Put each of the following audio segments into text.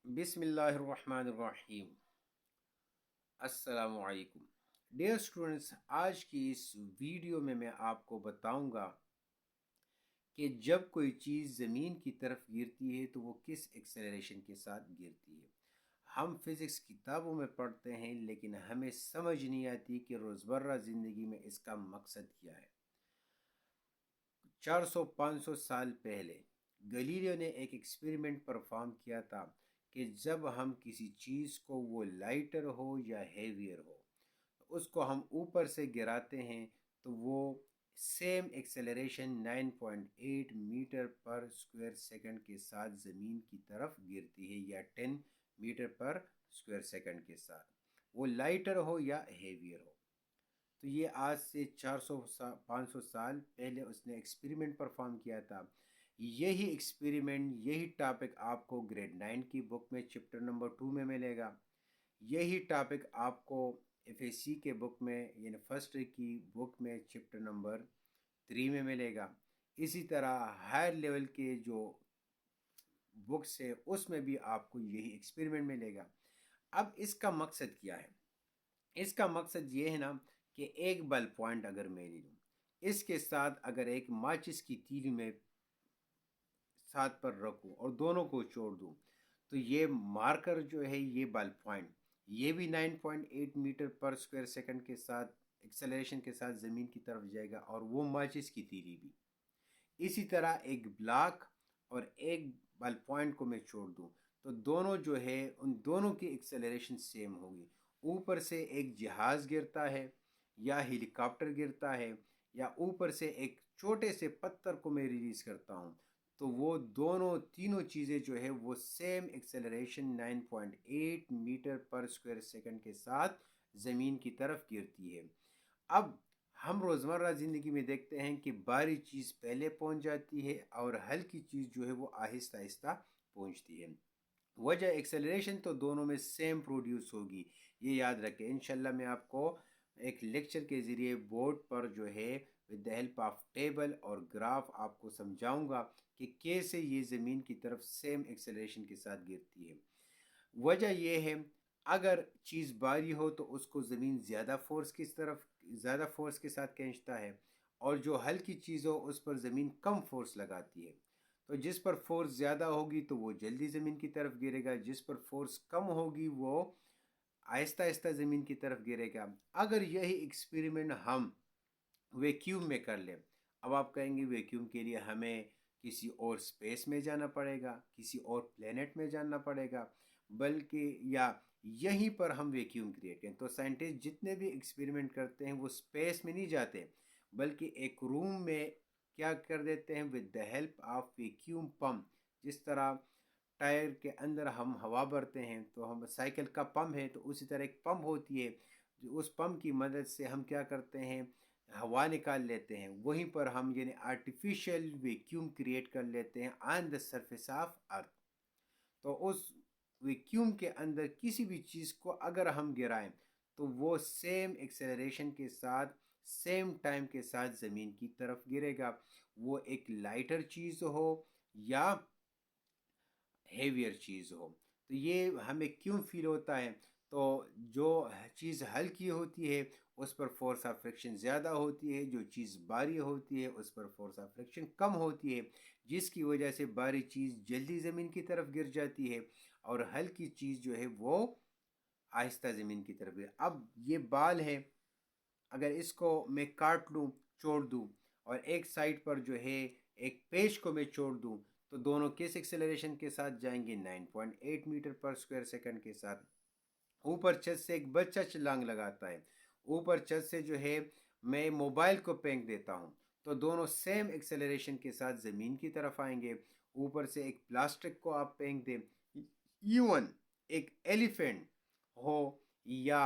بسم اللہ الرحمن الرحیم۔ السلام علیکم ڈیئر اسٹوڈنٹس، آج کی اس ویڈیو میں آپ کو بتاؤں گا کہ جب کوئی چیز زمین کی طرف گرتی ہے تو وہ کس ایکسلریشن کے ساتھ گرتی ہے۔ ہم فزکس کتابوں میں پڑھتے ہیں لیکن ہمیں سمجھ نہیں آتی کہ روزمرہ زندگی میں اس کا مقصد کیا ہے۔ 400-500 سال پہلے گلیلیو نے ایک ایکسپیریمنٹ پرفارم کیا تھا کہ جب ہم کسی چیز کو، وہ لائٹر ہو یا ہیویئر ہو، اس کو ہم اوپر سے گراتے ہیں تو وہ سیم ایکسلریشن 9.8 میٹر پر اسکوائر سیکنڈ کے ساتھ زمین کی طرف گرتی ہے، یا 10 میٹر پر اسکوائر سیکنڈ کے ساتھ، وہ لائٹر ہو یا ہیویئر ہو۔ تو یہ آج سے 400-500 سال پہلے اس نے ایکسپیریمنٹ پرفارم کیا تھا۔ یہی ایکسپیریمنٹ، یہی ٹاپک آپ کو گریڈ 9 کی بک میں چپٹر نمبر 2 میں ملے گا۔ یہی ٹاپک آپ کو ایف اے سی کے بک میں، یعنی فرسٹ کی بک میں چپٹر نمبر 3 میں ملے گا۔ اسی طرح ہائر لیول کے جو بکس ہے اس میں بھی آپ کو یہی ایکسپیریمنٹ ملے گا۔ اب اس کا مقصد کیا ہے؟ اس کا مقصد یہ ہے نا کہ ایک بل پوائنٹ اگر میں لے لوں، اس کے ساتھ اگر ایک ماچس کی تیلی میں ساتھ پر رکھوں اور دونوں کو چھوڑ دوں، تو یہ مارکر جو ہے، یہ بل پوائنٹ، یہ بھی 9.8 میٹر پر اسکوائر سیکنڈ کے ساتھ ایکسلریشن کے ساتھ زمین کی طرف جائے گا، اور وہ ماچس کی تیلی بھی۔ اسی طرح ایک بلاک اور ایک بل پوائنٹ کو میں چھوڑ دوں تو دونوں جو ہے، ان دونوں کی ایکسلریشن سیم ہوگی۔ اوپر سے ایک جہاز گرتا ہے یا ہیلی کاپٹر گرتا ہے، یا اوپر سے ایک چھوٹے سے پتھر کو میں ریلیز کرتا ہوں، تو وہ تینوں چیزیں جو ہے وہ سیم ایکسلریشن 9.8 میٹر پر اسکوائر سیکنڈ کے ساتھ زمین کی طرف گرتی ہے۔ اب ہم روزمرہ زندگی میں دیکھتے ہیں کہ باری چیز پہلے پہنچ جاتی ہے اور ہلکی چیز جو ہے وہ آہستہ آہستہ پہنچتی ہے۔ وجہ ایکسلریشن تو دونوں میں سیم پروڈیوس ہوگی، یہ یاد رکھیں۔ انشاءاللہ میں آپ کو ایک لیکچر کے ذریعے بورڈ پر جو ہے with the help of table اور گراف آپ کو سمجھاؤں گا کہ کیسے یہ زمین کی طرف سیم ایکسلریشن کے ساتھ گرتی ہے۔ وجہ یہ ہے، اگر چیز باری ہو تو اس کو زمین زیادہ فورس کے ساتھ کھینچتا ہے، اور جو ہلکی چیز ہو اس پر زمین کم فورس لگاتی ہے۔ تو جس پر فورس زیادہ ہوگی تو وہ جلدی زمین کی طرف گرے گا، جس پر فورس کم ہوگی وہ آہستہ آہستہ زمین کی طرف گرے گا۔ اگر یہی ایکسپیریمنٹ ہم ویکیوم میں کر لیں، اب آپ کہیں گے ویکیوم کے لیے ہمیں کسی اور اسپیس میں جانا پڑے گا، کسی اور پلینٹ میں جانا پڑے گا، بلکہ یا یہیں پر ہم ویکیوم کریٹ کریں۔ تو سائنٹسٹ جتنے بھی ایکسپیریمنٹ کرتے ہیں وہ اسپیس میں نہیں جاتے، بلکہ ایک روم میں کیا کر دیتے ہیں، with the help of vacuum pump. جس طرح ٹائر کے اندر ہم ہوا بھرتے ہیں تو ہم سائیکل کا پمپ ہے، تو اسی طرح ایک پمپ ہوتی ہے، جو اس پمپ کی مدد سے ہم کیا کرتے ہیں، ہوا نکال لیتے ہیں۔ وہیں پر ہم یعنی آرٹیفیشیل ویکیوم کریٹ کر لیتے ہیں آن دا سرفیس آف ارتھ۔ تو اس ویکیوم کے اندر کسی بھی چیز کو اگر ہم گرائیں تو وہ سیم ایکسلریشن کے ساتھ، سیم ٹائم کے ساتھ زمین کی طرف گرے گا، وہ ایک لائٹر چیز ہو یا ہیویئر چیز ہو۔ تو یہ ہمیں کیوں فیل ہوتا ہے؟ تو جو چیز ہلکی ہوتی ہے اس پر فورس آف فرکشن زیادہ ہوتی ہے، جو چیز باری ہوتی ہے اس پر فورس آف فرکشن کم ہوتی ہے، جس کی وجہ سے باری چیز جلدی زمین کی طرف گر جاتی ہے، اور ہلکی چیز جو ہے وہ آہستہ زمین کی طرف گر۔ اب یہ بال ہے، اگر اس کو میں کاٹ لوں، چھوڑ دوں، اور ایک سائڈ پر جو ہے ایک پیچ کو میں چھوڑ دوں، تو دونوں کس ایکسلریشن کے ساتھ جائیں گے؟ 9.8 میٹر پر اسکوائر سیکنڈ کے ساتھ۔ اوپر چھت سے ایک بچہ چھلانگ لگاتا ہے، اوپر چھت سے جو ہے میں موبائل کو پھینک دیتا ہوں، تو دونوں سیم ایکسلریشن کے ساتھ زمین کی طرف آئیں گے۔ اوپر سے ایک پلاسٹک کو آپ پھینک دیں، ایون ایک ایلیفینٹ ہو یا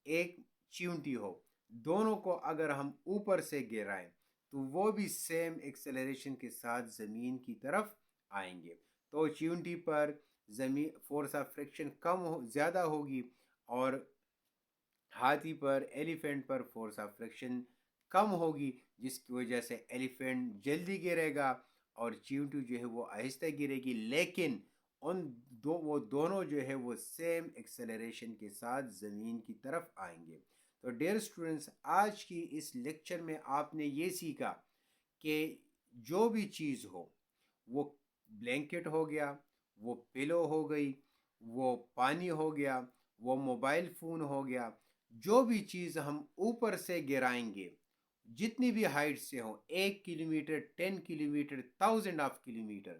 ایک چیونٹی ہو، دونوں کو اگر ہم اوپر سے گرائیں تو وہ بھی سیم ایکسلریشن کے ساتھ زمین کی طرف آئیں گے۔ تو چیونٹی پر زمین فورس آف فرکشن زیادہ ہوگی، اور ہاتھی پر، ایلیفینٹ پر فورس آف فرکشن کم ہوگی، جس کی وجہ سے ایلیفینٹ جلدی گرے گا اور چیونٹی جو ہے وہ آہستہ گرے گی۔ لیکن وہ دونوں جو ہے وہ سیم ایکسیلریشن کے ساتھ زمین کی طرف آئیں گے۔ تو ڈیئر اسٹوڈنٹس، آج کی اس لیکچر میں آپ نے یہ سیکھا کہ جو بھی چیز ہو، وہ بلینکٹ ہو گیا، وہ پلو ہو گئی، وہ پانی ہو گیا، وہ موبائل فون ہو گیا، جو بھی چیز ہم اوپر سے گرائیں گے، جتنی بھی ہائٹ سے ہوں، 1 کلومیٹر، 10 کلومیٹر، 1000 کلومیٹر،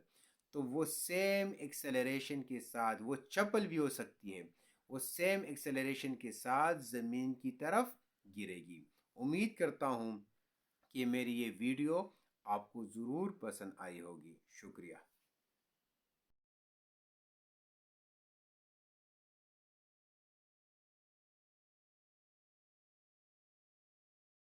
تو وہ سیم ایکسیلریشن کے ساتھ، وہ چپل بھی ہو سکتی ہے، وہ سیم ایکسیلریشن کے ساتھ زمین کی طرف گرے گی۔ امید کرتا ہوں کہ میری یہ ویڈیو آپ کو ضرور پسند آئی ہوگی۔ شکریہ۔